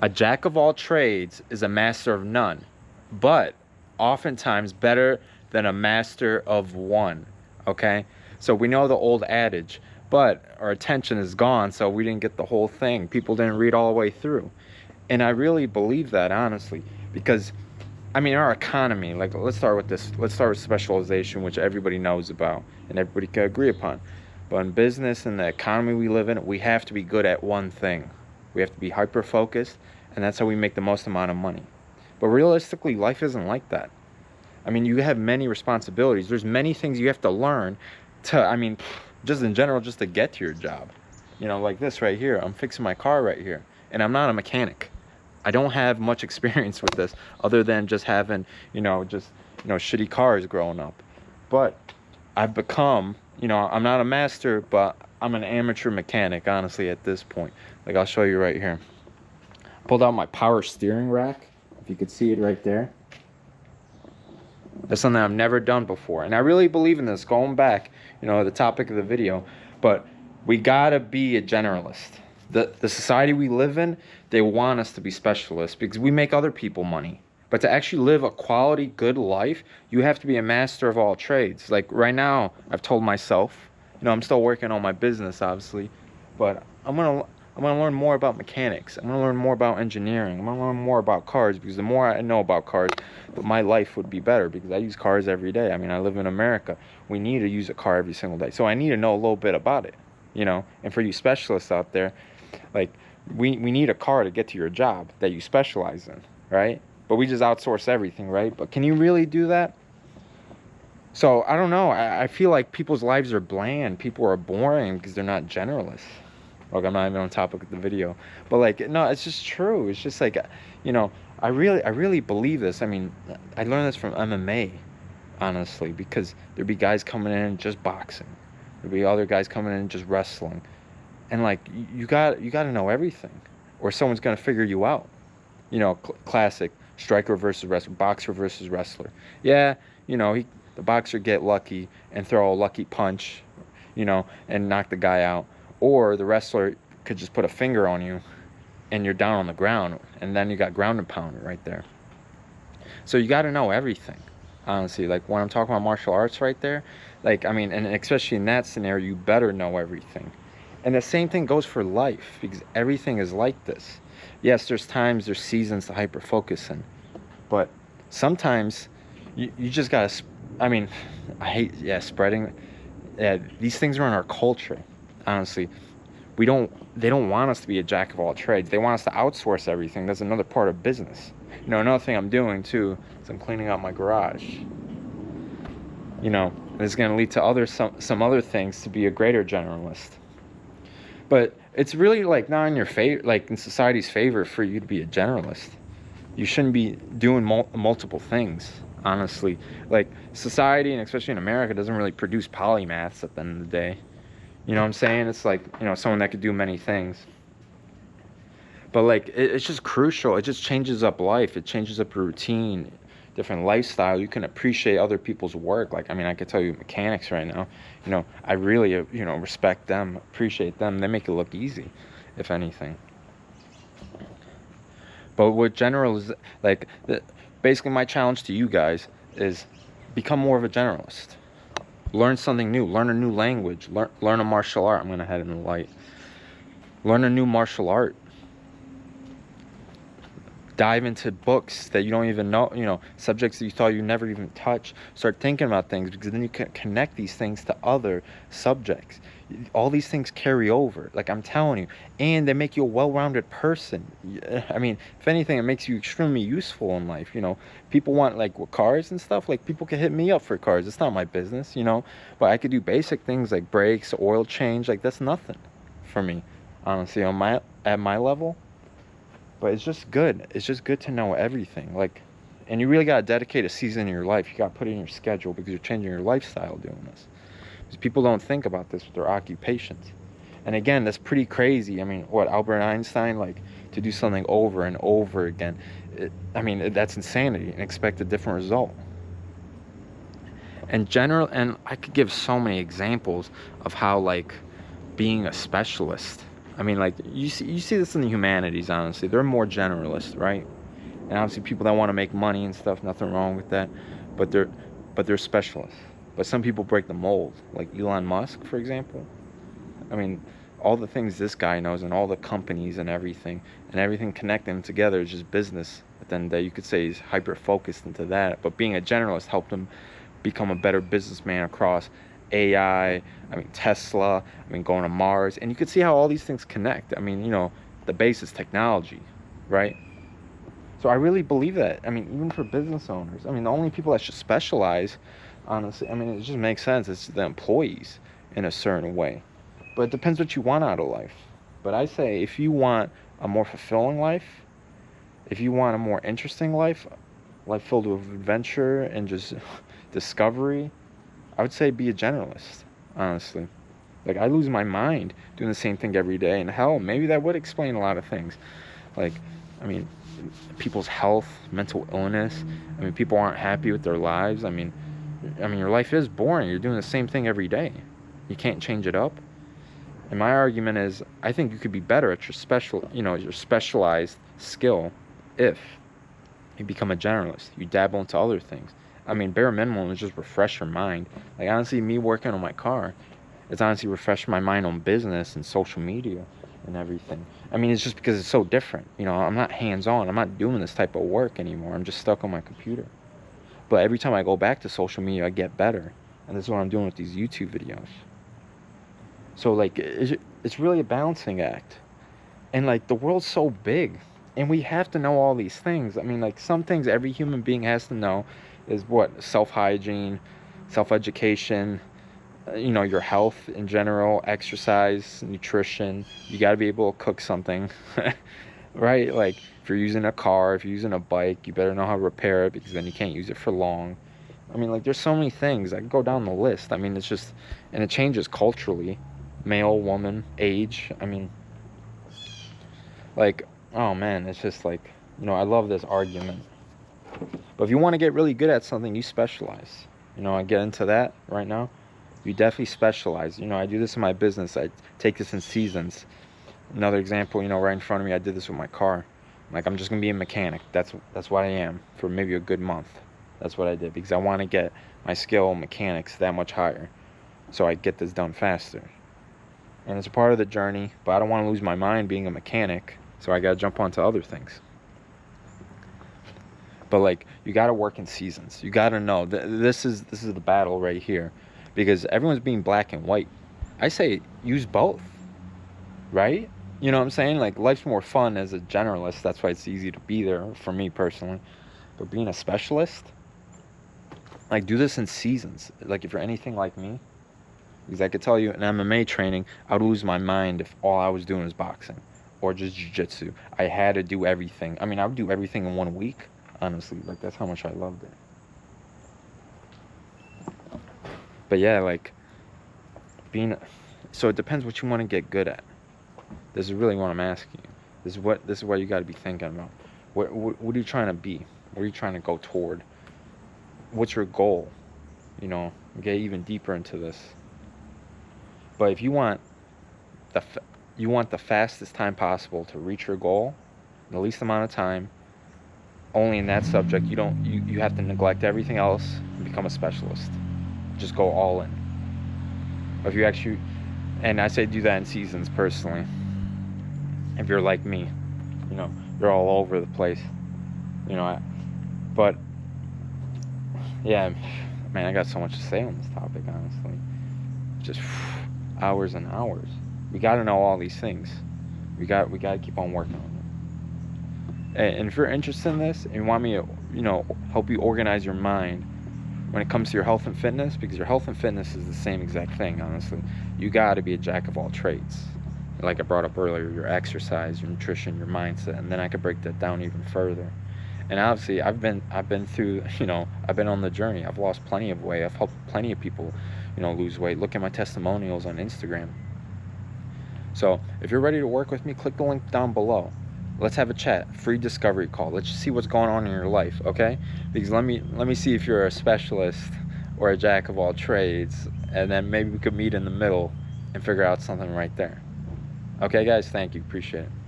A jack of all trades is a master of none, but oftentimes better than a master of one. Okay? So we know the old adage, but our attention is gone, so we didn't get the whole thing. People didn't read all the way through. And I really believe that, honestly, because I mean, our economy, like, let's start with this. Let's start with specialization, which everybody knows about and everybody can agree upon. But in business and the economy we live in, we have to be good at one thing. We have to be hyper focused, and that's how we make the most amount of money. But realistically, life isn't like that. I mean, you have many responsibilities. There's many things you have to learn to, I mean, just in general, just to get to your job. You know, like this right here. I'm fixing my car right here, and I'm not a mechanic. I don't have much experience with this other than just having, shitty cars growing up. But I've become, I'm not a master, but I'm an amateur mechanic, honestly, at this point. Like, I'll show you right here. Pulled out my power steering rack, if you could see it right there. That's something I've never done before. And I really believe in this, going back, the topic of the video. But we gotta be a generalist. The society we live in, they want us to be specialists because we make other people money. But to actually live a quality, good life, you have to be a master of all trades. Like right now, I've told myself, I'm still working on my business, obviously, but I'm gonna learn more about mechanics. I'm gonna learn more about engineering. I'm gonna learn more about cars because the more I know about cars, but my life would be better because I use cars every day. I mean, I live in America. We need to use a car every single day, so I need to know a little bit about it. And for you specialists out there, like, we need a car to get to your job that you specialize in, right? But we just outsource everything, right? But can you really do that? So I don't know. I feel like people's lives are bland. People are boring because they're not generalists. Like, I'm not even on topic of the video, but like, no, it's just true. It's just like, I really believe this. I mean, I learned this from MMA, honestly, because there'd be guys coming in just boxing. There'd be other guys coming in just wrestling. And like, you got to know everything, or someone's gonna figure you out. Classic striker versus wrestler, boxer versus wrestler. Yeah, the boxer get lucky and throw a lucky punch, and knock the guy out, or the wrestler could just put a finger on you, and you're down on the ground, and then you got ground and pound right there. So you got to know everything, honestly. Like when I'm talking about martial arts right there, like, I mean, and especially in that scenario, you better know everything. And the same thing goes for life, because everything is like this. Yes, there's seasons to hyper focus in, but sometimes you just gotta. I mean, I hate spreading. Yeah, these things are in our culture. Honestly, they don't want us to be a jack of all trades. They want us to outsource everything. That's another part of business. Another thing I'm doing too is I'm cleaning out my garage. It's gonna lead to some other things to be a greater generalist. But it's really like not in your favor, like in society's favor, for you to be a generalist. You shouldn't be doing multiple things, honestly. Like society, and especially in America, doesn't really produce polymaths at the end of the day. You know what I'm saying? It's like, someone that could do many things. But like, it's just crucial. It just changes up life. It changes up your routine, different lifestyle. You can appreciate other people's work. Like, I mean, I could tell you mechanics right now, I really, respect them, appreciate them. They make it look easy, if anything. But what general is, like, basically my challenge to you guys is become more of a generalist. Learn something new. Learn a new language. Learn a martial art. I'm going to head in the light. Learn a new martial art. Dive into books that you don't even know, subjects that you thought you never even touch. Start thinking about things, because then you can connect these things to other subjects. All these things carry over, like I'm telling you, and they make you a well-rounded person. I mean, if anything, it makes you extremely useful in life. People want, like, with cars and stuff, like, people can hit me up for cars. It's not my business, but I could do basic things like brakes, oil change. Like, that's nothing for me, honestly, at my level. But it's just good. It's just good to know everything. Like, and you really got to dedicate a season in your life. You got to put it in your schedule, because you're changing your lifestyle doing this. Because people don't think about this with their occupations. And again, that's pretty crazy. I mean, what, Albert Einstein, like, to do something over and over again. That's insanity, and expect a different result. And I could give so many examples of how, like, being a specialist, I mean, like, you see this in the humanities, honestly. They're more generalist, right? And obviously people that want to make money and stuff, nothing wrong with that. But they're specialists. But some people break the mold, like Elon Musk, for example. I mean, all the things this guy knows and all the companies and everything connecting them together is just business. But then you could say he's hyper focused into that. But being a generalist helped him become a better businessman across AI, I mean Tesla, I mean going to Mars, and you could see how all these things connect. I mean, the base is technology, right? So I really believe that. I mean, even for business owners, I mean, the only people that should specialize, honestly, I mean, it just makes sense. It's the employees in a certain way. But it depends what you want out of life. But I say if you want a more fulfilling life, if you want a more interesting life filled with adventure and just discovery, I would say be a generalist, honestly. Like, I lose my mind doing the same thing every day. And hell, maybe that would explain a lot of things. Like, I mean, people's health, mental illness. I mean, people aren't happy with their lives. I mean, your life is boring. You're doing the same thing every day. You can't change it up. And my argument is, I think you could be better at your specialized skill if you become a generalist. You dabble into other things. I mean, bare minimum is just refresh your mind. Like, honestly, me working on my car, it's honestly refreshing my mind on business and social media and everything. I mean, it's just because it's so different. I'm not hands-on. I'm not doing this type of work anymore. I'm just stuck on my computer. But every time I go back to social media, I get better. And this is what I'm doing with these YouTube videos. So, like, it's really a balancing act. And, like, the world's so big. And we have to know all these things. I mean, like, some things every human being has to know is what? Self-hygiene, self-education, your health in general, exercise, nutrition. You got to be able to cook something, right? Like, if you're using a car, if you're using a bike, you better know how to repair it because then you can't use it for long. I mean, like, there's so many things. I can go down the list. I mean, it's just, and it changes culturally. Male, woman, age. I mean, like, oh man, it's just like, I love this argument. But if you want to get really good at something, you specialize. I get into that right now. You definitely specialize. I do this in my business. I take this in seasons. Another example, right in front of me, I did this with my car. Like, I'm just going to be a mechanic. That's what I am for maybe a good month. That's what I did because I want to get my skill in mechanics that much higher so I get this done faster. And it's a part of the journey, but I don't want to lose my mind being a mechanic, so I got to jump onto other things. But, like, you got to work in seasons. You got to know this is the battle right here, because everyone's being black and white. I say use both, right? You know what I'm saying? Like, life's more fun as a generalist. That's why it's easy to be there for me personally. But being a specialist, like, do this in seasons. Like, if you're anything like me, because I could tell you in MMA training, I would lose my mind if all I was doing was boxing or just jiu-jitsu. I had to do everything. I mean, I would do everything in 1 week, honestly. Like, that's how much I loved it. But yeah, like, so it depends what you want to get good at. This is really what I'm asking you. This is what you got to be thinking about. What are you trying to be? What are you trying to go toward? What's your goal? Get even deeper into this. But if you want the fastest time possible to reach your goal in the least amount of time, only in that subject, you have to neglect everything else and become a specialist. Just go all in. If you actually, and I say do that in seasons personally. If you're like me, you're all over the place. But yeah, man, I got so much to say on this topic, honestly. Just hours and hours. We got to know all these things. We got to keep on working on it. And if you're interested in this and you want me to, help you organize your mind when it comes to your health and fitness, because your health and fitness is the same exact thing, honestly. You got to be a jack of all trades. Like I brought up earlier, your exercise, your nutrition, your mindset, and then I could break that down even further. And obviously, I've been through, I've been on the journey. I've lost plenty of weight. I've helped plenty of people, lose weight. Look at my testimonials on Instagram. So if you're ready to work with me, click the link down below. Let's have a chat, free discovery call. Let's just see what's going on in your life, okay? Because let me see if you're a specialist or a jack of all trades, and then maybe we could meet in the middle and figure out something right there. Okay, guys, thank you. Appreciate it.